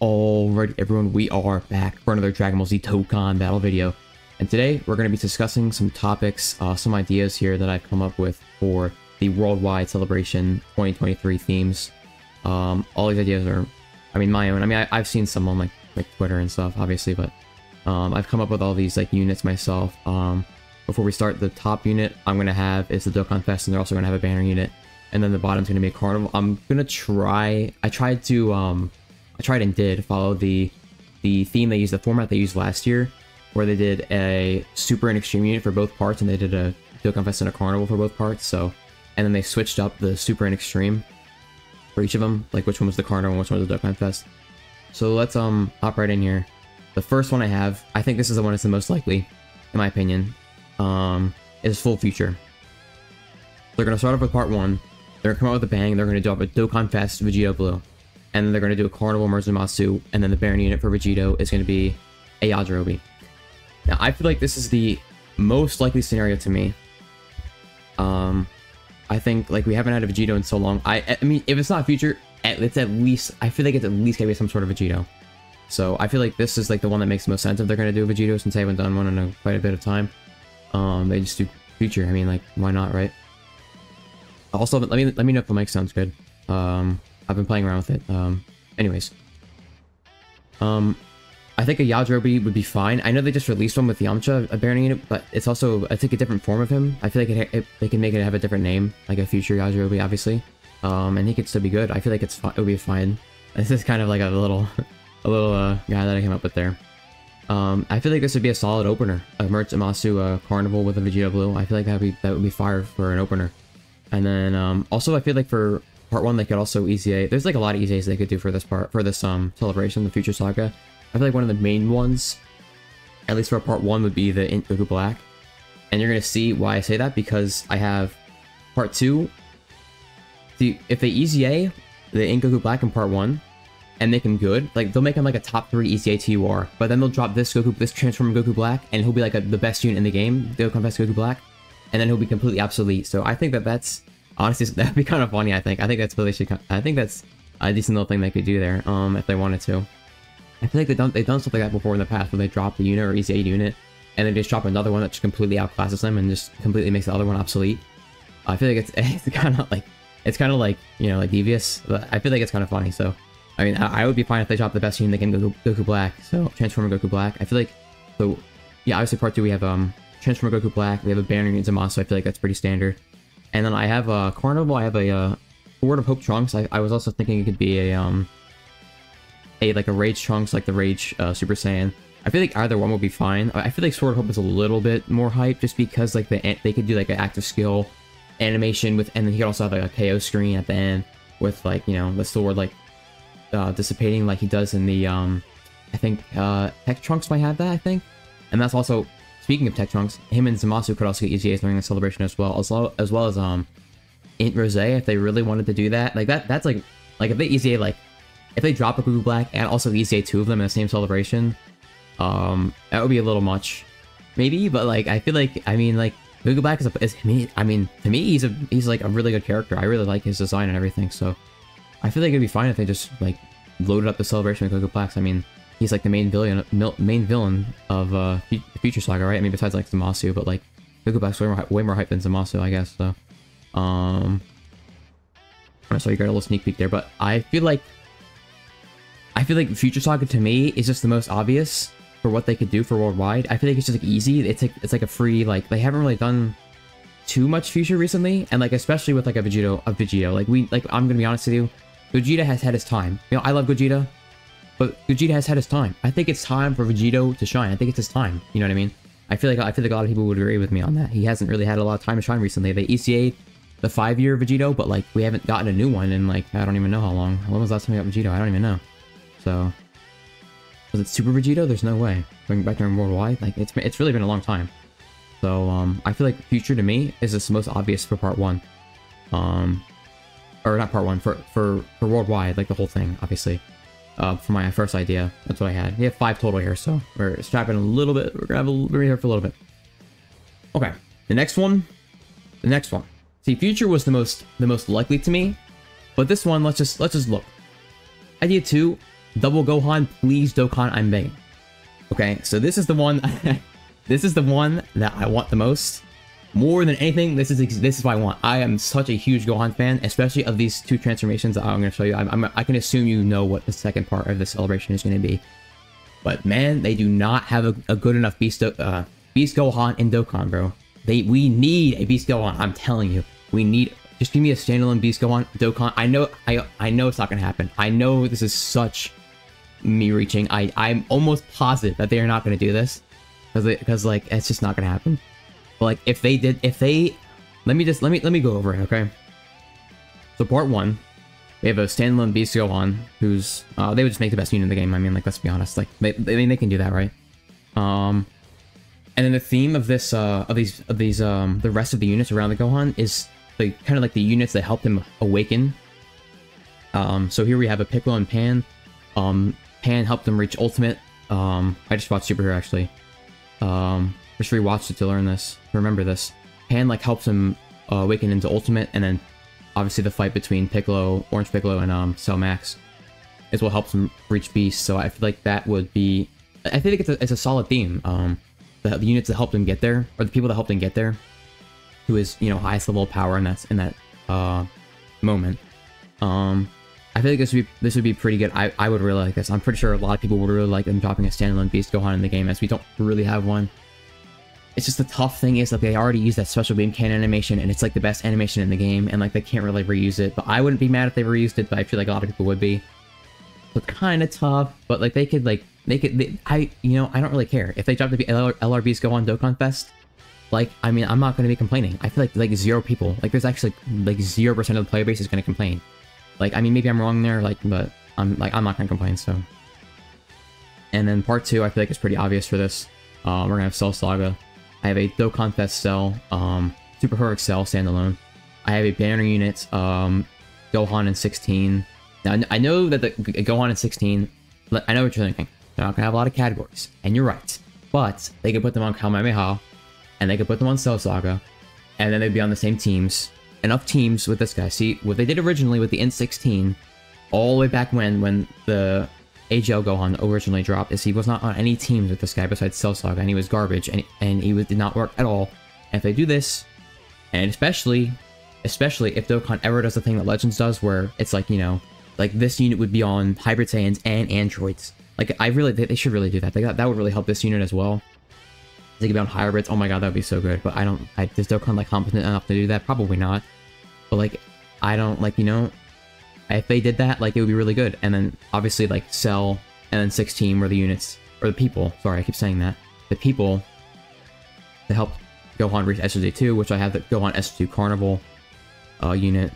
Alright, everyone, we are back for another Dragon Ball Z Dokkan battle video. And today, we're going to be discussing some topics, some ideas here that I've come up with for the Worldwide Celebration 2023 themes. All these ideas are, my own. I've seen some on like Twitter and stuff, obviously, but I've come up with all these like units myself. Before we start, the top unit I'm going to have is the Dokkan Fest, and they're also going to have a banner unit. And then the bottom's going to be a carnival. I'm going to try, I tried and did follow the theme they used, the format they used last year, where they did a super and extreme unit for both parts, and they did a Dokkan Fest and a carnival for both parts. So, and then they switched up the super and extreme for each of them, like which one was the carnival and which one was the Dokkan Fest. So let's hop right in here. The first one I have, I think this is the one that's the most likely, in my opinion, is Full Future. They're gonna start off with part 1. They're gonna come out with a bang. They're gonna drop a Dokkan Fest Vegito Blue. And then they're going to do a Carnival Merzumatsu, and then the Baron unit for Vegito is going to be a Yajirobe. Now, I feel like this is the most likely scenario to me. I think, like, we haven't had a Vegito in so long. I mean, if it's not Future, it's at least, I feel like it's at least going to be some sort of Vegito. So, I feel like this is, like, the one that makes the most sense if they're going to do a Vegito, since they haven't done one in quite a bit of time. They just do Future. I mean, like, why not, right? Also, let me know if the mic sounds good. I've been playing around with it. Anyways. I think a Yajirobe would be fine. I know they just released one with Yamcha, a Baron unit, but it's also, I think, a different form of him. I feel like they can make it have a different name, like a future Yajirobe, obviously. And he could still be good. I feel like it would be fine. This is kind of like a little guy that I came up with there. I feel like this would be a solid opener. A Merzumatsu Carnival with a Vegito Blue. I feel like that would be fire for an opener. And then, also, I feel like for part 1, they could also EZA. There's like a lot of EZAs they could do for this celebration, the Future Saga. I feel like one of the main ones, at least for part 1, would be the Int Goku Black. And you're gonna see why I say that, because I have part 2. If they EZA the Int Goku Black in part 1 and make him good, like they'll make him like a top 3 EZA TUR, but then they'll drop this transform Goku Black, and he'll be like the best unit in the game, Dokkan Fest Goku Black, and then he'll be completely obsolete. So I think that's honestly, that'd be kind of funny. I think that's what they should. I think that's a decent little thing they could do there, if they wanted to. I feel like they've done stuff like that before in the past, where they drop the unit or EZA unit, and then just drop another one that just completely outclasses them and just completely makes the other one obsolete. I feel like it's kind of like you know, like devious, but I feel like it's kind of funny. So I mean, I would be fine if they drop the best unit in the game, Goku Black. So Transformer Goku Black. I feel like, so yeah, obviously part 2 we have Transformer Goku Black. We have a Banner unit Zamasu. So I feel like that's pretty standard. And then I have a Carnival, I have a Sword of Hope Trunks. I was also thinking it could be a Rage Trunks, like the Rage Super Saiyan. I feel like either one would be fine. I feel like Sword of Hope is a little bit more hype, just because like they could do like an active skill animation with, and then he could also have like a KO screen at the end with, like, you know, the sword like dissipating like he does in the I think Tech Trunks might have that, I think. And that's also, speaking of Tech Trunks, him and Zamasu could also get EZAs during the celebration as well as Int Rose, if they really wanted to do that. Like that's like if they EZA, like if they drop a Goku Black and also EZA 2 of them in the same celebration, that would be a little much, maybe. But like I feel like, I mean, like Goku Black to me he's like a really good character. I really like his design and everything. So I feel like it'd be fine if they just like loaded up the celebration with Goku Blacks. I mean, he's like the main villain of the Future Saga, right? I mean, besides like Zamasu, but like Goku Black's way more hype than Zamasu, I guess. So, so you got a little sneak peek there, but I feel like Future Saga to me is just the most obvious for what they could do for Worldwide. I feel like it's just like easy. It's like a free, like they haven't really done too much Future recently, and like especially with like a Vegito. Like I'm gonna be honest with you, Gogeta has had his time. You know, I love Gogeta, but Gogeta has had his time. I think it's time for Vegito to shine. I think it's his time. You know what I mean? I feel like a lot of people would agree with me on that. He hasn't really had a lot of time to shine recently. They ECA'd the 5-year Vegito, but like we haven't gotten a new one in like, I don't even know how long. When was the last time we got Vegito? I don't even know. So was it Super Vegito? There's no way. Going back during Worldwide, like it's really been a long time. So I feel like Future to me is the most obvious for part 1. Or not part 1, for Worldwide, like the whole thing, obviously. For my first idea, that's what I had. We have 5 total here, so we're strapping a little bit. We're here for a little bit. Okay, the next one. See, Future was the most likely to me, but this one, let's just look. Idea 2, Double Gohan, please, Dokkan, I'm begging. Okay, so this is the one. This is the one that I want the most. More than anything, this is what I want. I am such a huge Gohan fan, especially of these two transformations that I'm going to show you. I can assume you know what the second part of the celebration is going to be. But man, they do not have a good enough Beast Gohan in Dokkan, bro. We need a Beast Gohan. I'm telling you, we need. Just give me a standalone Beast Gohan Dokkan. I know it's not going to happen. I know this is such me reaching. I'm almost positive that they are not going to do this because like it's just not going to happen. But like if they let me go over it, okay? So part 1, we have a standalone Beast Gohan who's they would just make the best unit in the game. I mean, like, let's be honest, like they can do that, right? And then the theme of this the rest of the units around the Gohan is like kind of like the units that helped him awaken. So here we have a Piccolo and Pan. Pan helped him reach Ultimate. I just watched Super Hero actually. Just rewatched it to learn this, to remember this. Pan like helps him awaken into Ultimate, and then obviously the fight between Piccolo, Orange Piccolo, and Cell Max is what helps him reach Beast. So I feel like that would be, I think it's a solid theme. The units that helped him get there, or the people that helped him get there, who is, you know, highest level of power in that moment. I feel like this would be pretty good. I would really like this. I'm pretty sure a lot of people would really like them dropping a standalone Beast Gohan in the game, as we don't really have one. It's just the tough thing is that they already used that special beam cannon animation, and it's like the best animation in the game, and like they can't really reuse it. But I wouldn't be mad if they reused it, but I feel like a lot of people would be. So it's kind of tough, but like I don't really care if they drop the LR Beast Gohan Dokkan Fest. Like, I mean, I'm not going to be complaining. I feel like zero people, like there's actually like 0% of the player base is going to complain. Like, I mean, maybe I'm wrong there, like, but I'm not going to complain, so. And then part 2, I feel like it's pretty obvious for this. We're going to have Cell Saga. I have a Dokkan Fest Cell, Super Heroic Cell standalone. I have a banner unit, Gohan in 16. Now, I know that the Gohan in 16, I know what you're thinking. They're not going to have a lot of categories, and you're right. But they could put them on Kamehameha, and they could put them on Cell Saga, and then they'd be on the same teams. Enough teams with this guy. See, what they did originally with the N16, all the way back when the AGL Gohan originally dropped, is he was not on any teams with this guy besides Cell Saga, and he was garbage, and he did not work at all. And if they do this, and especially if Dokkan ever does the thing that Legends does, where it's like, you know, like this unit would be on Hybrid Saiyans and Androids. Like, they should really do that. That would really help this unit as well. They could be on hybrids. Oh my god, that would be so good. But is Dokkan like competent enough to do that? Probably not. But like, I don't, like, you know, if they did that, like, it would be really good. And then obviously like Cell and then 16 were the units, or the people. Sorry, I keep saying that. The people that helped Gohan reach SJ2, which I have the Gohan SJ2 Carnival unit.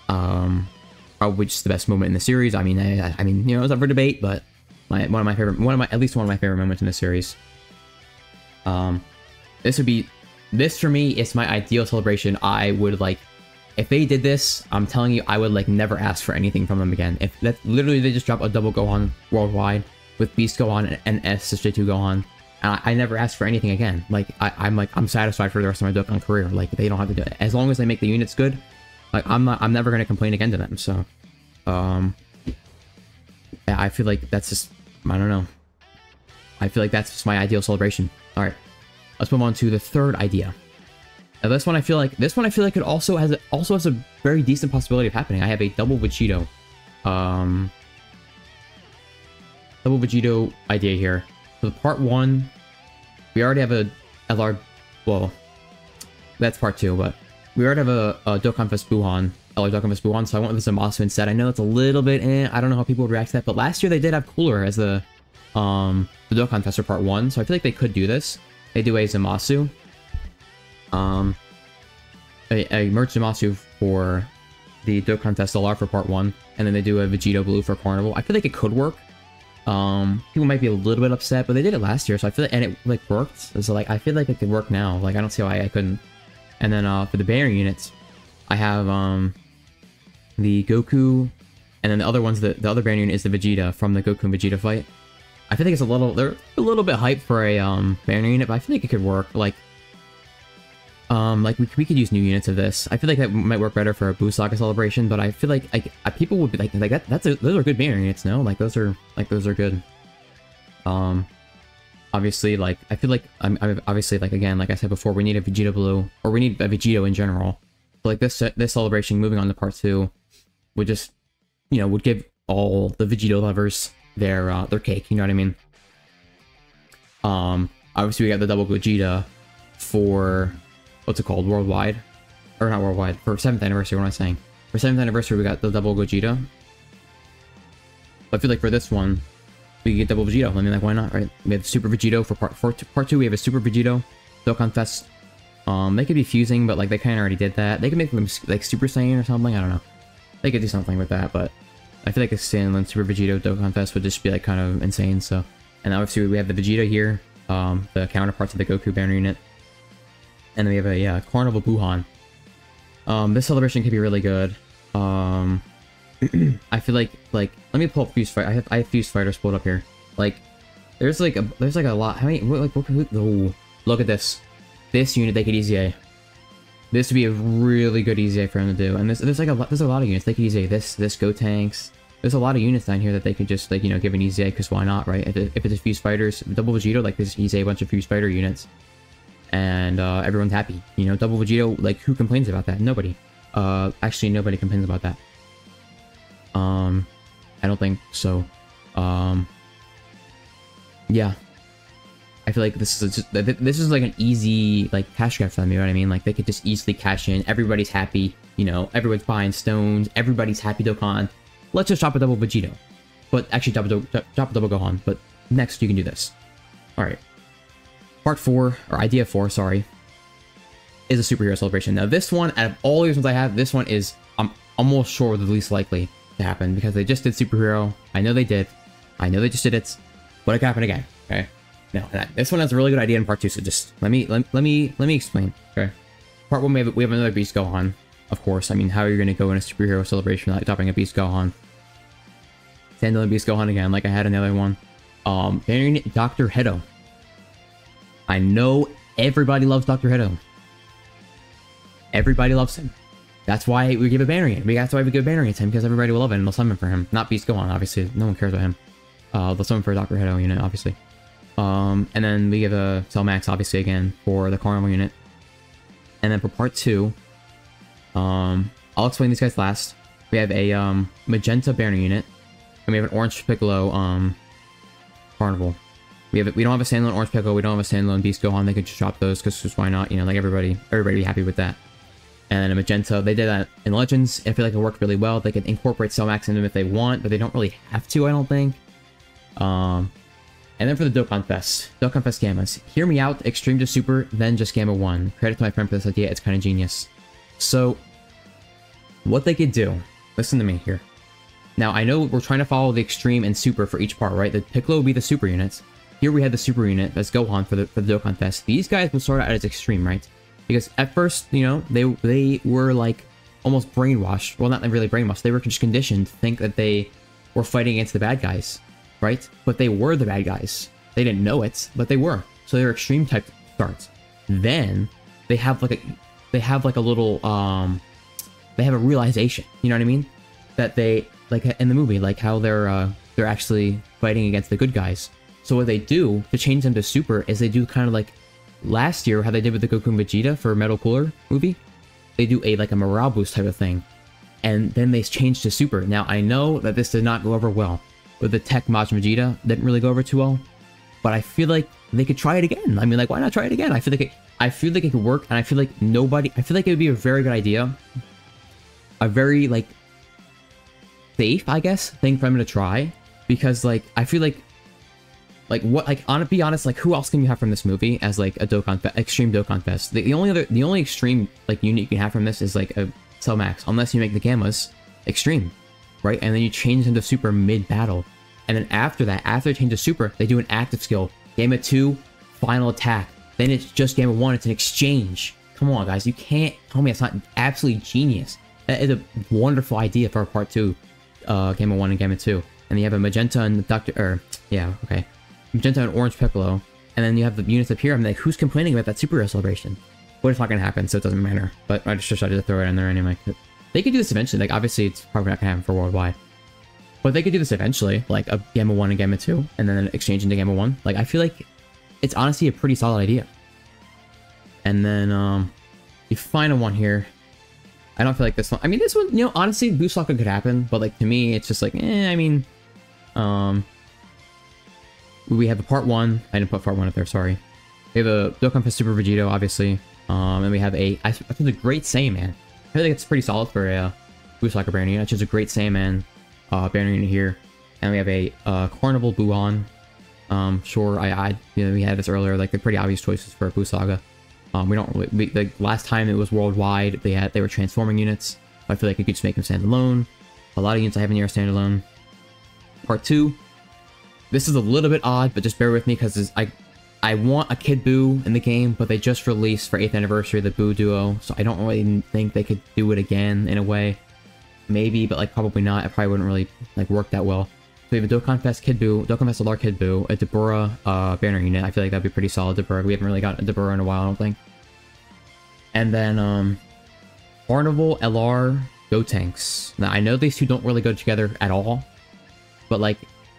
Probably just the best moment in the series. I mean, I mean, you know, it's up for debate, but at least one of my favorite moments in the series. This for me is my ideal celebration. I would like, if they did this, I'm telling you, I would like never ask for anything from them again. If that literally they just drop a double Gohan worldwide with Beast Gohan and SJ2 Gohan, and I never ask for anything again. Like I'm satisfied for the rest of my Dokkan career. Like they don't have to do it as long as they make the units good. Like I'm never gonna complain again to them. So, yeah, I feel like that's just, I don't know. I feel like that's just my ideal celebration. All right, let's move on to the third idea. Now this one I feel like it also has a very decent possibility of happening. I have a double Vegito idea here. So part 1, we already have a LR, well, that's part 2, but we already have a Dokkan Fest Buuhan, LR Dokkan Fest Buuhan, so I went with the Zamasu instead. I know it's a little bit, I don't know how people would react to that, but last year they did have Cooler as the Dokkan Fest for part 1, so I feel like they could do this. They do a Zamasu, a merch Zamasu for the Dokkan Fest LR for part 1, and then they do a Vegito Blue for Carnival. I feel like it could work. People might be a little bit upset, but they did it last year, so I feel like, and it like worked. So like, I feel like it could work now. Like, I don't see why I couldn't. And then for the banner units, I have the Goku, and then the other ones, the other banner unit is the Vegeta from the Goku and Vegeta fight. I feel like they're a little bit hyped for a banner unit, but I feel like it could work. Like, Like we could use new units of this. I feel like that might work better for a Buu Saga celebration, but I feel like people would be like that. Those are good banner units, no? Like those are good. Obviously, like I feel like I'm obviously, like, again, like I said before, we need a Vegeta Blue, or we need a Vegito in general. So like this celebration, moving on to part 2, would just, you know, would give all the Vegito lovers their cake. You know what I mean? Obviously we got the double Gogeta for, what's it called, worldwide, or not worldwide, for 7th anniversary. What am I saying? For 7th anniversary we got the double Gogeta. But I feel like for this one we could get double Vegito. I mean, like, why not, right? We have Super Vegito for part 2. We have a Super Vegito, Dokkan Fest. They could be fusing, but like they kind of already did that. They could make them like Super Saiyan or something. I don't know. They could do something with that, but I feel like a standalone Super Vegito Dokkan Fest would just be like kind of insane. So, and obviously we have the Vegeta here, the counterpart to the Goku banner unit, and then we have a Carnival Buhan. This celebration could be really good. I feel like let me pull up Fuse Fighter. I have Fuse Fighters pulled up here. Like there's like a lot. How many? Oh, look at this. This unit they could easy. This would be a really good easy for him to do. And there's a lot of units they could easy. This Gotenks. There's a lot of units down here that they could just, like, you know, give an easy, because why not, right? If it's Fuse Fighters, double Vegito, like this easy, a bunch of Fuse Fighter units, and everyone's happy. You know, double Vegito, like, who complains about that? Nobody. Actually, nobody complains about that. I don't think so. Yeah. I feel like this is like an easy, like, cash grab for them, you know what I mean? Like, they could just easily cash in. Everybody's happy, you know, everyone's buying stones, everybody's happy. Dokkan. Let's just drop a double Vegito. But actually drop a double Gohan, but next you can do this. Alright. Part 4, or idea 4, sorry, is a superhero celebration. Now this one, out of all the ones I have, this one is, I'm almost sure, the least likely to happen, because they just did superhero. I know they did. I know they just did it, but it could happen again. Okay. Now this one has a really good idea in part 2, so just let me explain. Okay. Part 1, we have another Beast Gohan. Of course. I mean, how are you going to go in a superhero celebration without dropping a Beast Gohan? Standalone Beast Gohan again, like I had another one. Dr. Hedo. I know everybody loves Dr. Hedo. Everybody loves him. That's why we give a banner in. That's why we give a banner in to him, because everybody will love it and they'll summon for him. Not Beast Gohan, obviously. No one cares about him. They'll summon for Dr. Hedo unit, obviously. And then we give a Cell Max, obviously, again, for the Carnival unit. And then for part 2, I'll explain these guys last. We have a Magenta banner unit, and we have an Orange Piccolo Carnival. We don't have a standalone Orange Piccolo. We don't have a standalone Beast Gohan. They could just drop those, because just why not? You know, like everybody be happy with that. And then a Magenta, they did that in Legends. I feel like it worked really well. They could incorporate Cell Max into them if they want, but they don't really have to, I don't think. And then for the Dokkan Fest Gammas. Hear me out, Extreme to Super, then just Gamma 1. Credit to my friend for this idea, it's kind of genius. So, what they could do, listen to me here. Now, I know we're trying to follow the Extreme and Super for each part, right? The Piccolo would be the Super units. Here we had the Super unit, that's Gohan for the Dokkan Fest. These guys will start out as Extreme, right? Because at first, you know, they were like almost brainwashed. Well, not really brainwashed, they were just conditioned to think that they were fighting against the bad guys, right? But they were the bad guys. They didn't know it, but they were. So they're Extreme type starts. Then they have like a little they have a realization, you know what I mean? That they, like in the movie, like how they're actually fighting against the good guys. So what they do to change them to Super is they do kind of like last year how they did with the Goku and Vegeta for Metal Cooler movie. They do like a morale boost type of thing, and then they change to Super. Now I know that this did not go over well with the Tech Majin Vegeta, didn't really go over too well, but I feel like they could try it again. I mean, like, why not try it again? I feel like it could work, and I feel like it would be a very good idea. A very, like, safe, I guess, thing for them to try, because, like, I feel like be honest, like, who else can you have from this movie as, like, a Extreme Dokkan Fest? The only Extreme, like, unit you can have from this is, like, a Cell Max, unless you make the Gammas Extreme, right? And then you change them to Super mid-battle. And then after that, after they change to Super, they do an active skill. Gamma 2, final attack. Then it's just Gamma 1, it's an exchange. Come on, guys, you can't tell me it's not absolutely genius. That is a wonderful idea for part 2, Gamma 1 and Gamma 2. And then you have a Magenta and Magenta and Orange Piccolo. And then you have the units up here. I'm like, who's complaining about that superhero celebration? But it's not gonna happen, so it doesn't matter. But I just decided to throw it in there anyway. They could do this eventually. Like, obviously, it's probably not gonna happen for worldwide. But they could do this eventually, like a Gamma 1 and Gamma 2, and then exchange into Gamma 1. Like, I feel like it's honestly a pretty solid idea. And then, the final one here. I don't feel like this one. I mean, this one, you know, honestly, Boost Locker could happen, but like to me, it's just like, I mean, we have a part 1. I didn't put part 1 up there, sorry. We have a Dokkan Fest Super Vegito, obviously. And we have I think a Great Saiyaman. I feel like it's pretty solid for a Boost Locker Banner Unit. It's just a Great Saiyaman banner unit here. And we have a Carnival Buon. Sure, you know, we had this earlier, like they're pretty obvious choices for a Boost Saga. We don't really, like last time it was worldwide, they were transforming units. I feel like you could just make them stand alone. A lot of units I have in here are standalone. Part 2. This is a little bit odd, but just bear with me because I want a Kid Buu in the game, but they just released for 8th anniversary the Buu Duo, so I don't really think they could do it again in a way. Maybe, but like probably not. It probably wouldn't really like work that well. So we have a Dokkan Fest Kid Buu, Dokkan Fest LR Kid Buu, a Dabura banner unit. I feel like that'd be pretty solid. Dabura. We haven't really gotten a Dabura in a while, I don't think. And then Carnival LR Gotenks. Now I know these two don't really go together at all, but like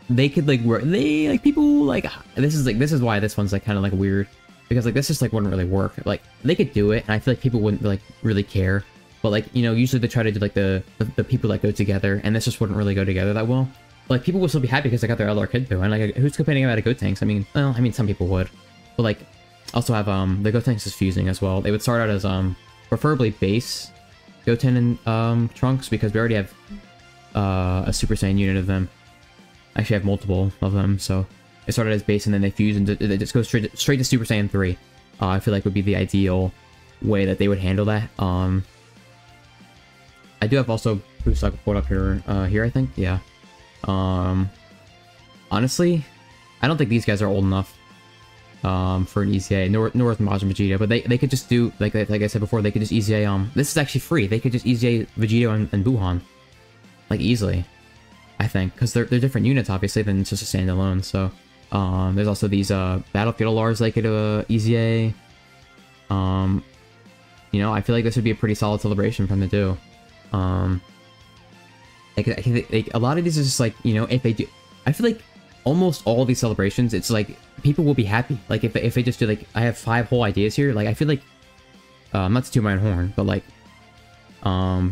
they could like work. They like people like this is why this one's like kind of like weird, because like this just like wouldn't really work. Like they could do it, and I feel like people wouldn't like really care. But like, you know, usually they try to do like the people that go together, and this just wouldn't really go together that well. But, like people will still be happy because they got their LR Kid Buu, and like who's complaining about a Gotenks? I mean, well, I mean some people would, but like also have the Gotenks is fusing as well. They would start out as preferably base Goten and Trunks, because we already have a Super Saiyan unit of them. Actually, I have multiple of them, so they started as base and then they fuse and they just go straight to Super Saiyan 3. I feel like would be the ideal way that they would handle that. I do have also Boost Saga pulled up here, I think, yeah. Honestly, I don't think these guys are old enough for an EZA, nor is Majin Vegeta, but they could just do, like I said before, they could just EZA, this is actually free, they could just EZA Vegito and Buhan, like, easily, I think, because they're different units, obviously, than just a standalone, so, there's also these, Battlefield LRs they could, EZA, you know, I feel like this would be a pretty solid celebration for them to do. Like, a lot of these is just like, you know, if they do, I feel like almost all these celebrations, it's like people will be happy. Like if they just do like, I have 5 whole ideas here. Like I feel like, not to toot my own horn, but like, a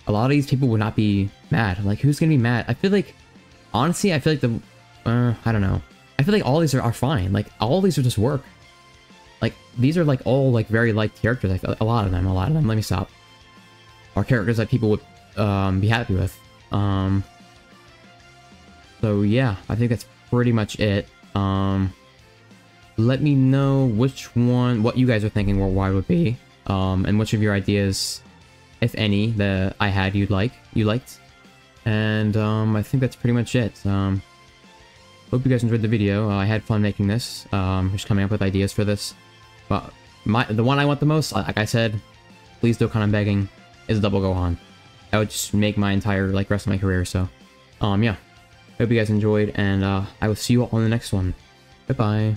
lot of these people would not be mad. Like who's gonna be mad? I feel like, honestly, I feel like I don't know. I feel like all these are fine. Like all these will just work. Like these are like all like very liked characters. I feel like a lot of them. Let me stop. Are characters that people would be happy with. So yeah, I think that's pretty much it. Let me know what you guys are thinking worldwide would be, and which of your ideas, if any, that I had you liked. And I think that's pretty much it. Hope you guys enjoyed the video. I had fun making this, just coming up with ideas for this. But the one I want the most, like I said, please Dokkan, I'm begging, is Double Gohan. That would just make my entire like rest of my career. So, yeah. Hope you guys enjoyed, and I will see you all on the next one. Bye bye.